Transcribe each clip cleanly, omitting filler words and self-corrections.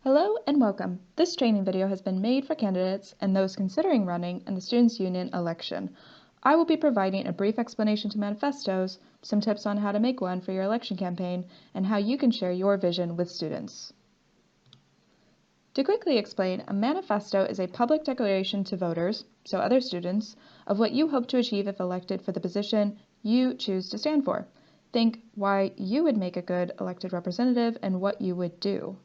Hello and welcome. This training video has been made for candidates and those considering running in the Students' Union election. I will be providing a brief explanation to manifestos, some tips on how to make one for your election campaign, and how you can share your vision with students. To quickly explain, a manifesto is a public declaration to voters, so other students, of what you hope to achieve if elected for the position you choose to stand for. Think why you would make a good elected representative and what you would do.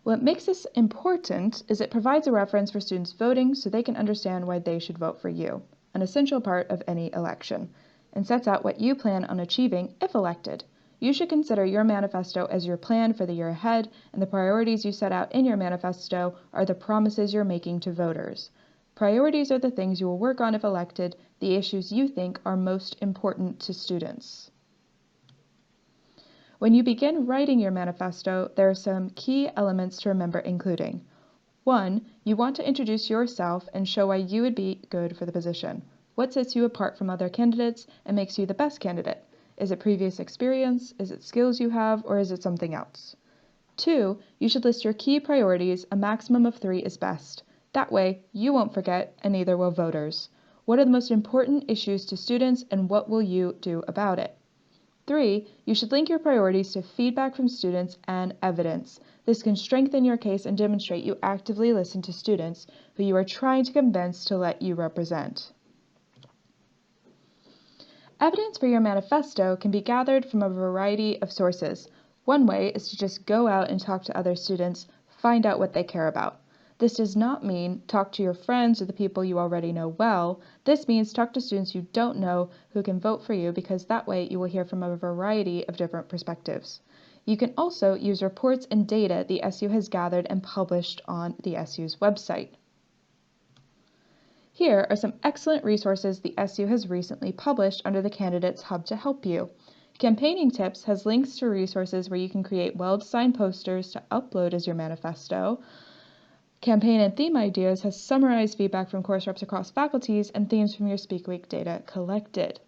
What makes this important is it provides a reference for students voting so they can understand why they should vote for you, an essential part of any election, and sets out what you plan on achieving if elected. You should consider your manifesto as your plan for the year ahead, and the priorities you set out in your manifesto are the promises you're making to voters. Priorities are the things you will work on if elected, the issues you think are most important to students. When you begin writing your manifesto, there are some key elements to remember including. 1. You want to introduce yourself and show why you would be good for the position. What sets you apart from other candidates and makes you the best candidate? Is it previous experience? Is it skills you have? Or is it something else? 2. You should list your key priorities. A maximum of 3 is best. That way, you won't forget, and neither will voters. What are the most important issues to students, and what will you do about it? 3. You should link your priorities to feedback from students and evidence. This can strengthen your case and demonstrate you actively listen to students who you are trying to convince to let you represent. Evidence for your manifesto can be gathered from a variety of sources. One way is to just go out and talk to other students, find out what they care about. This does not mean talk to your friends or the people you already know well. This means talk to students you don't know who can vote for you, because that way you will hear from a variety of different perspectives. You can also use reports and data the SU has gathered and published on the SU's website. Here are some excellent resources the SU has recently published under the Candidates Hub to help you. Campaigning Tips has links to resources where you can create well-designed posters to upload as your manifesto. Campaign and Theme Ideas has summarized feedback from course reps across faculties and themes from your Speak Week data collected.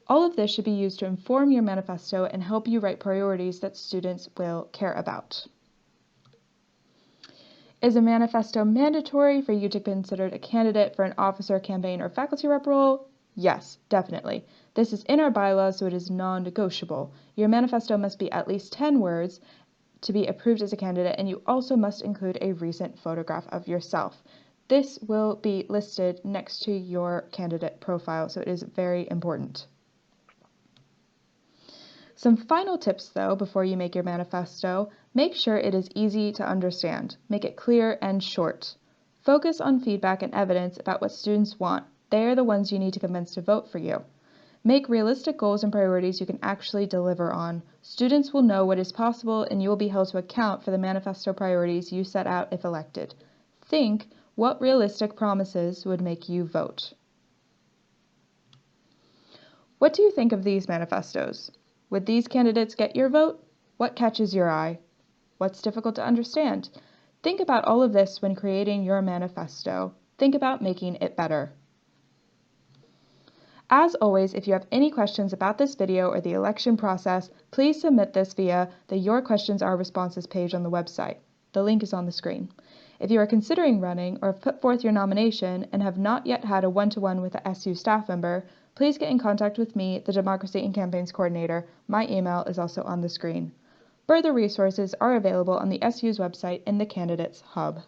All of this should be used to inform your manifesto and help you write priorities that students will care about. Is a manifesto mandatory for you to be considered a candidate for an officer, campaign, or faculty rep role? Yes, definitely. This is in our bylaws, so it is non-negotiable. Your manifesto must be at least 10 words to be approved as a candidate, and you also must include a recent photograph of yourself. This will be listed next to your candidate profile, so it is very important. Some final tips, though, before you make your manifesto. Make sure it is easy to understand. Make it clear and short. Focus on feedback and evidence about what students want. They are the ones you need to convince to vote for you. Make realistic goals and priorities you can actually deliver on. Students will know what is possible, and you will be held to account for the manifesto priorities you set out if elected. Think, what realistic promises would make you vote? What do you think of these manifestos? Would these candidates get your vote? What catches your eye? What's difficult to understand? Think about all of this when creating your manifesto. Think about making it better. As always, if you have any questions about this video or the election process, please submit this via the Your Questions Are Responses page on the website. The link is on the screen. If you are considering running or have put forth your nomination and have not yet had a one-to-one with a SU staff member, please get in contact with me, the Democracy and Campaigns Coordinator. My email is also on the screen. Further resources are available on the SU's website in the Candidates Hub.